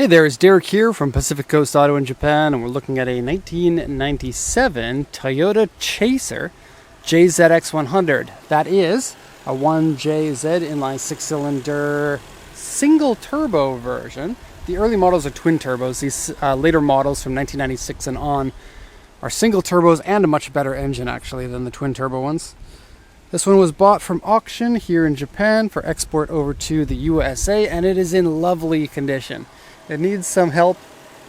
Hey there, it's Derek here from Pacific Coast Auto in Japan, and we're looking at a 1997 Toyota Chaser JZX100. That is a 1JZ inline six-cylinder single turbo version. The early models are twin turbos. These later models from 1996 and on are single turbos and a much better engine actually than the twin turbo ones. This one was bought from auction here in Japan for export over to the USA, and it is in lovely condition. It needs some help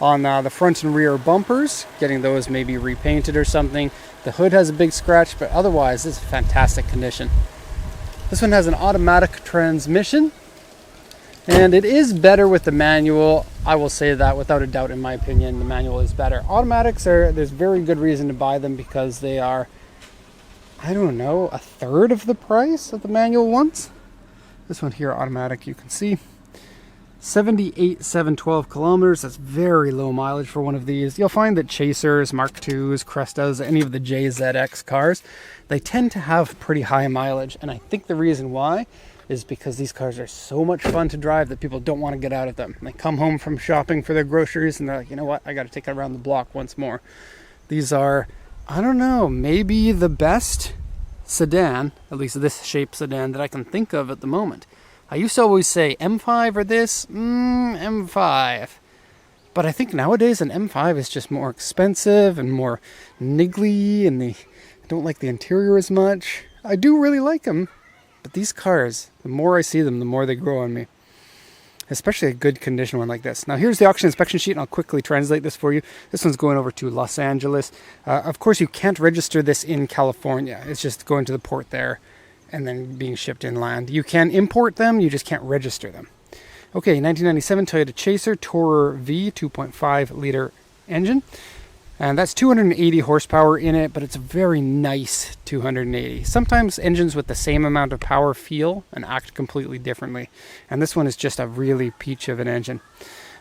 on the front and rear bumpers, getting those maybe repainted or something. The hood has a big scratch, but otherwise it's fantastic condition. This one has an automatic transmission, and it is better with the manual. I will say that without a doubt, in my opinion, the manual is better. Automatics there's very good reason to buy them because they are, I don't know, a third of the price of the manual ones. This one here, automatic, you can see. 78,712 kilometers. That's very low mileage for one of these. You'll find that Chasers, Mark IIs, Crestas, any of the JZX cars, they tend to have pretty high mileage. And I think the reason why is because these cars are so much fun to drive that people don't want to get out of them. They come home from shopping for their groceries and they're like, you know what, I got to take it around the block once more. These are, I don't know, maybe the best sedan, at least this shape sedan, that I can think of at the moment. I used to always say M5 or this, M5. But I think nowadays an M5 is just more expensive and more niggly, and I don't like the interior as much. I do really like them, but these cars, the more I see them, the more they grow on me. Especially a good condition one like this. Now here's the auction inspection sheet, and I'll quickly translate this for you. This one's going over to Los Angeles. Of course, you can't register this in California. It's just going to the port there and then being shipped inland. You can import them, you just can't register them. Okay, 1997 Toyota Chaser Tourer V 2.5 liter engine. And that's 280 horsepower in it, but it's a very nice 280. Sometimes engines with the same amount of power feel and act completely differently. And this one is just a really peach of an engine.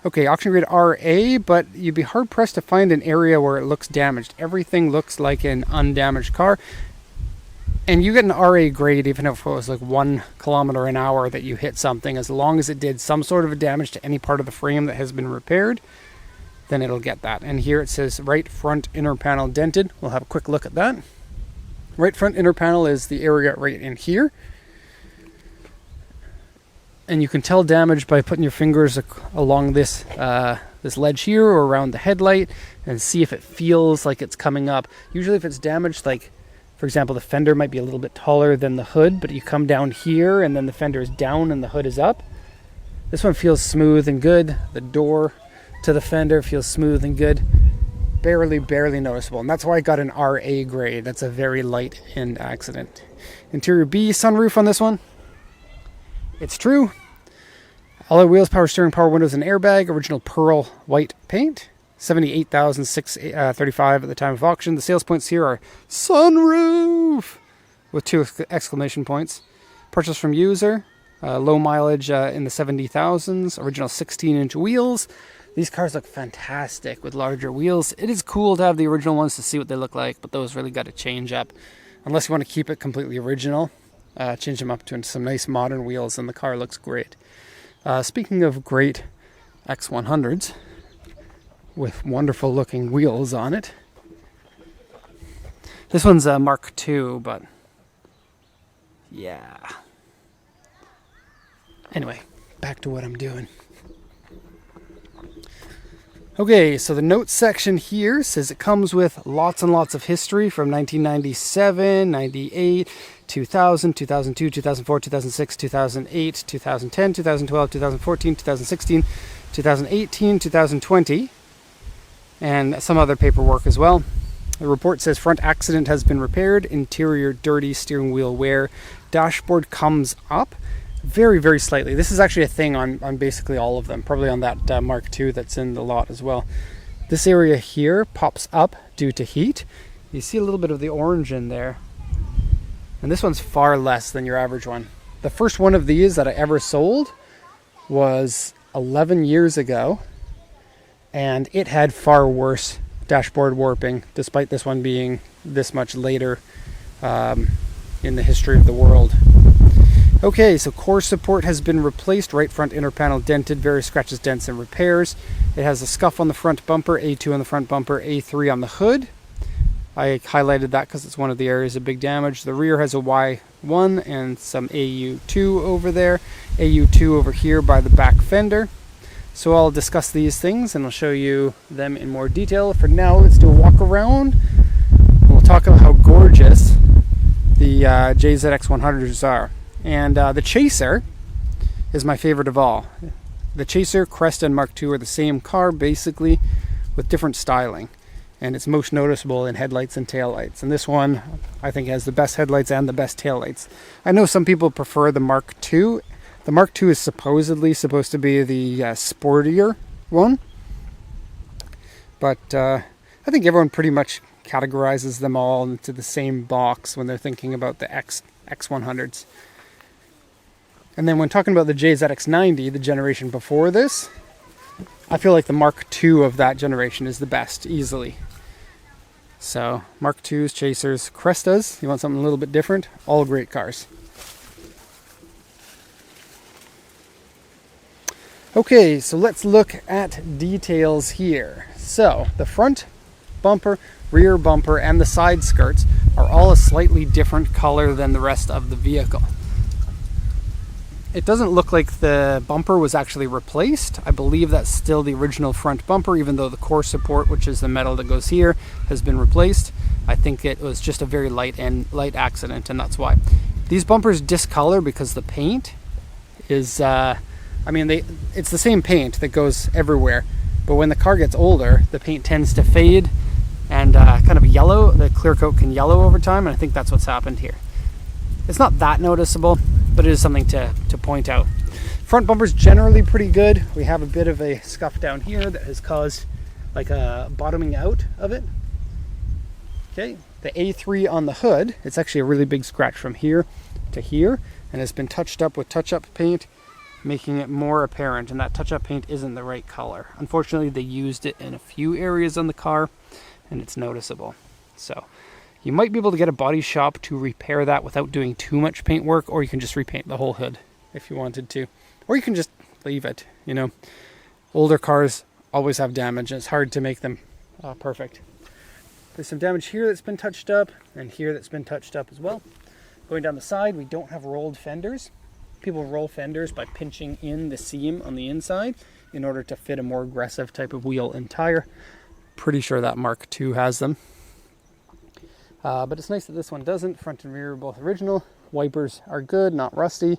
Okay, auction grade RA, but you'd be hard pressed to find an area where it looks damaged. Everything looks like an undamaged car. And you get an RA grade even if it was like 1 kilometer an hour that you hit something, as long as it did some sort of a damage to any part of the frame that has been repaired, then it'll get that. And here it says right front inner panel dented. We'll have a quick look at that. Right front inner panel is the area right in here. And you can tell damage by putting your fingers along this this ledge here or around the headlight and see if it feels like it's coming up. Usually if it's damaged, like for example, the fender might be a little bit taller than the hood, but you come down here and then the fender is down and the hood is up. This one feels smooth and good. The door to the fender feels smooth and good. Barely noticeable. And that's why I got an RA grade. That's a very light end accident. Interior B, sunroof on this one. It's true. Alloy wheels, power steering, power windows, and airbag. Original pearl white paint. 78,635 at the time of auction. The sales points here are sunroof with 2 exclamation points. Purchase from user. Low mileage in the 70,000s. Original 16-inch wheels. These cars look fantastic with larger wheels. It is cool to have the original ones to see what they look like, but those really got to change up. Unless you want to keep it completely original, change them up to some nice modern wheels and the car looks great. Speaking of great X100s, with wonderful looking wheels on it. This one's a Mark II, but yeah. Anyway, back to what I'm doing. Okay, so the notes section here says it comes with lots and lots of history from 1997, 98, 2000, 2002, 2004, 2006, 2008, 2010, 2012, 2014, 2016, 2018, 2020. And some other paperwork as well. The report says front accident has been repaired, interior dirty, steering wheel wear, dashboard comes up very slightly. This is actually a thing on basically all of them, probably on that Mark II that's in the lot as well. This area here pops up due to heat. You see a little bit of the orange in there. And this one's far less than your average one. The first one of these that I ever sold was 11 years ago. And it had far worse dashboard warping, despite this one being this much later in the history of the world. Okay, so core support has been replaced. Right front inner panel dented, various scratches, dents, and repairs. It has a scuff on the front bumper, A2 on the front bumper, A3 on the hood. I highlighted that because it's one of the areas of big damage. The rear has a Y1 and some AU2 over there. AU2 over here by the back fender. So I'll discuss these things and I'll show you them in more detail. For now, let's do a walk around. And we'll talk about how gorgeous the JZX100s are. And the Chaser is my favorite of all. The Chaser, Cresta, and Mark II are the same car, basically, with different styling. And it's most noticeable in headlights and taillights. And this one, I think, has the best headlights and the best taillights. I know some people prefer the Mark II. The Mark II is supposedly supposed to be the sportier one. But I think everyone pretty much categorizes them all into the same box when they're thinking about the X100s. And then when talking about the JZX90, the generation before this, I feel like the Mark II of that generation is the best, easily. So, Mark IIs, Chasers, Crestas, you want something a little bit different, all great cars. Okay, so let's look at details here. So, the front bumper, rear bumper, and the side skirts are all a slightly different color than the rest of the vehicle. It doesn't look like the bumper was actually replaced. I believe that's still the original front bumper, even though the core support, which is the metal that goes here, has been replaced. I think it was just a very light accident, and that's why. These bumpers discolor because the paint is, it's the same paint that goes everywhere, but when the car gets older, the paint tends to fade and kind of yellow. The clear coat can yellow over time, and I think that's what's happened here. It's not that noticeable, but it is something to point out. Front bumper's generally pretty good. We have a bit of a scuff down here that has caused like a bottoming out of it. Okay, the A3 on the hood, it's actually a really big scratch from here to here, and has been touched up with touch-up paint, making it more apparent, and that touch-up paint isn't the right color. Unfortunately, they used it in a few areas on the car, and it's noticeable. So you might be able to get a body shop to repair that without doing too much paint work, or you can just repaint the whole hood if you wanted to. Or you can just leave it, you know. Older cars always have damage, and it's hard to make them perfect. There's some damage here that's been touched up, and here that's been touched up as well. Going down the side, we don't have rolled fenders. People roll fenders by pinching in the seam on the inside in order to fit a more aggressive type of wheel and tire. Pretty sure that Mark II has them. But it's nice that this one doesn't. Front and rear are both original. Wipers are good, not rusty.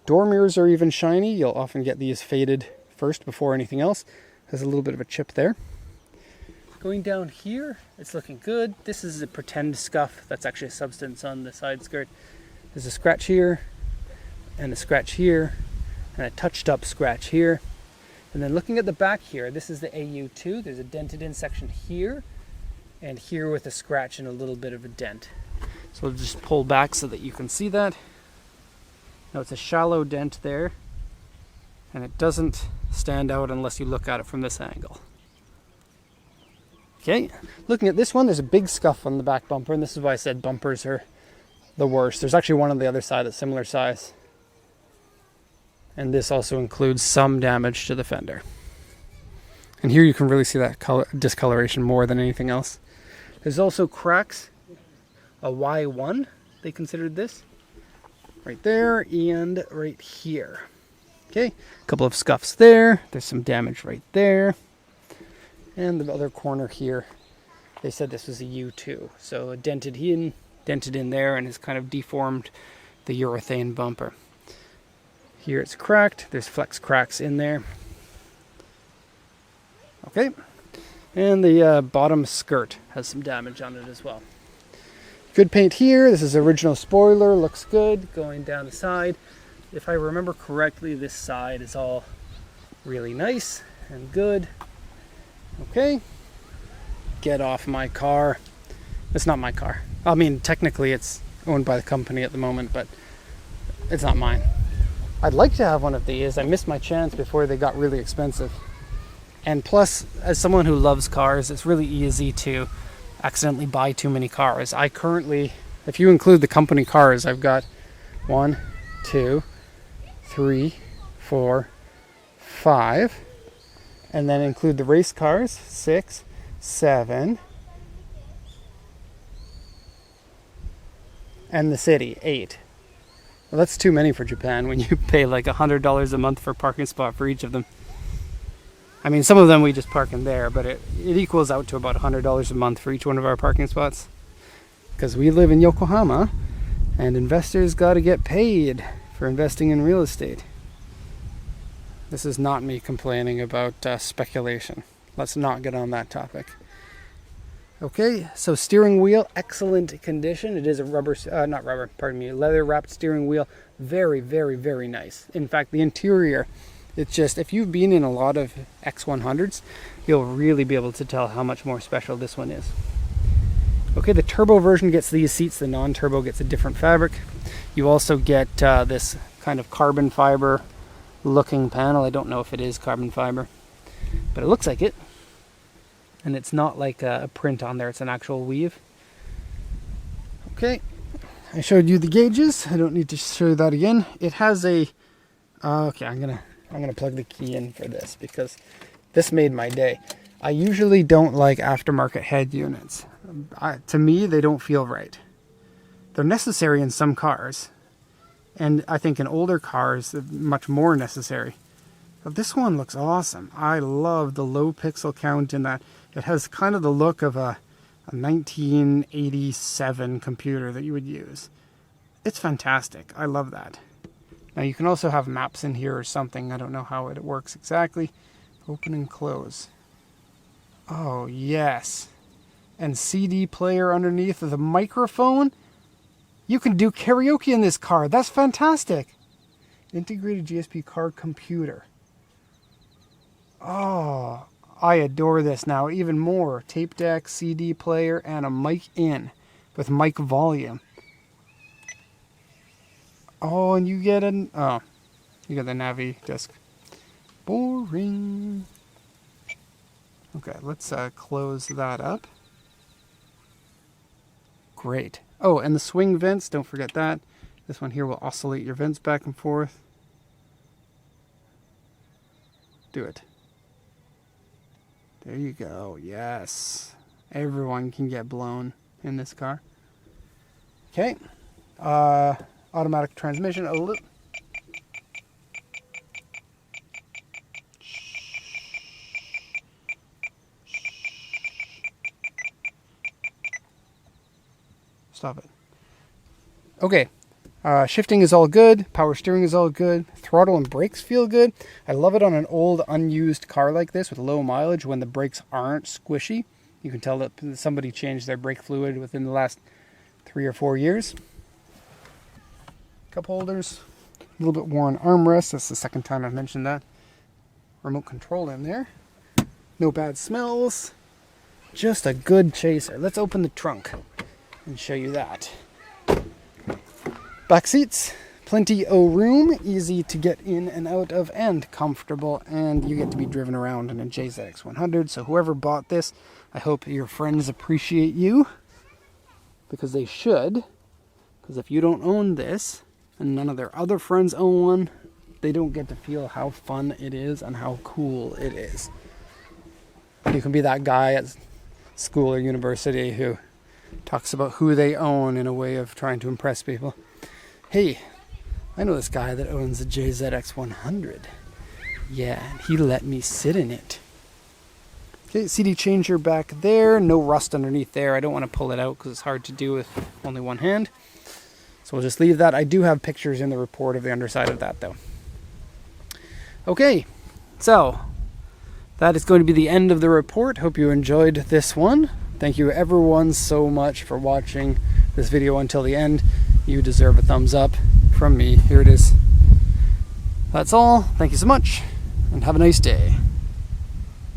Door mirrors are even shiny. You'll often get these faded first before anything else. Has a little bit of a chip there. Going down here, it's looking good. This is a pretend scuff. That's actually a substance on the side skirt. There's a scratch here, and a scratch here, and a touched up scratch here. And then looking at the back here, this is the AU2. There's a dented in section here, and here with a scratch and a little bit of a dent. So we'll just pull back so that you can see that. Now it's a shallow dent there, and it doesn't stand out unless you look at it from this angle. Okay, looking at this one, there's a big scuff on the back bumper, and this is why I said bumpers are the worst. There's actually one on the other side that's similar size. And this also includes some damage to the fender. And here you can really see that discoloration more than anything else. There's also cracks, a Y1, they considered this, right there and right here. Okay, a couple of scuffs there. There's some damage right there. And the other corner here, they said this was a U2. So dented in there, and has kind of deformed the urethane bumper. Here it's cracked. There's flex cracks in there. Okay. And the bottom skirt has some damage on it as well. Good paint here. This is original spoiler. Looks good. Going down the side. If I remember correctly, this side is all really nice and good. Okay. Get off my car. It's not my car. I mean, technically it's owned by the company at the moment, but it's not mine. I'd like to have one of these. I missed my chance before they got really expensive. And plus, as someone who loves cars, it's really easy to accidentally buy too many cars. I currently, if you include the company cars, I've got 1, 2, 3, 4, 5. And then include the race cars, 6, 7. And the city, 8. Well, that's too many for Japan when you pay like $100 a month for a parking spot for each of them. I mean, some of them we just park in there, but it equals out to about $100 a month for each one of our parking spots. Because we live in Yokohama, and investors got to get paid for investing in real estate. This is not me complaining about speculation. Let's not get on that topic. Okay, so steering wheel, excellent condition. It is a leather wrapped steering wheel. Very, very, very nice. In fact, the interior, it's just, if you've been in a lot of X100s, you'll really be able to tell how much more special this one is. Okay, the turbo version gets these seats. The non-turbo gets a different fabric. You also get this kind of carbon fiber looking panel. I don't know if it is carbon fiber, but it looks like it. And it's not like a print on there, it's an actual weave. Okay, I showed you the gauges. I don't need to show you that again. It has a okay, I'm gonna plug the key in for this because this made my day. I usually don't like aftermarket head units. To me, they don't feel right. They're necessary in some cars, and I think in older cars, they're much more necessary. But this one looks awesome. I love the low pixel count in that. It has kind of the look of a 1987 computer that you would use. It's fantastic. I love that. Now you can also have maps in here or something. I don't know how it works exactly. Open and close. Oh, yes. And CD player underneath with a microphone. You can do karaoke in this car. That's fantastic. Integrated GSP car computer. Oh, I adore this now even more. Tape deck, CD player, and a mic in with mic volume. Oh, and you get the Navi disc. Boring. Okay, let's close that up. Great. Oh, and the swing vents, don't forget that. This one here will oscillate your vents back and forth. Do it. There you go. Yes. Everyone can get blown in this car. Okay. Automatic transmission. Stop it. Okay. Shifting is all good. Power steering is all good. Throttle and brakes feel good. I love it on an old, unused car like this with low mileage when the brakes aren't squishy. You can tell that somebody changed their brake fluid within the last 3 or 4 years. Cup holders. A little bit worn armrest. That's the second time I've mentioned that. Remote control in there. No bad smells. Just a good chaser. Let's open the trunk and show you that. Back seats, plenty of room, easy to get in and out of, and comfortable, and you get to be driven around in a JZX100. So whoever bought this, I hope your friends appreciate you, because they should. Because if you don't own this, and none of their other friends own one, they don't get to feel how fun it is and how cool it is. You can be that guy at school or university who talks about who they own in a way of trying to impress people. Hey, I know this guy that owns a JZX100. Yeah, and he let me sit in it. Okay, CD changer back there. No rust underneath there. I don't want to pull it out because it's hard to do with only one hand. So we'll just leave that. I do have pictures in the report of the underside of that, though. Okay, so that is going to be the end of the report. Hope you enjoyed this one. Thank you everyone so much for watching this video until the end. You deserve a thumbs up from me. Here it is. That's all. Thank you so much, and have a nice day.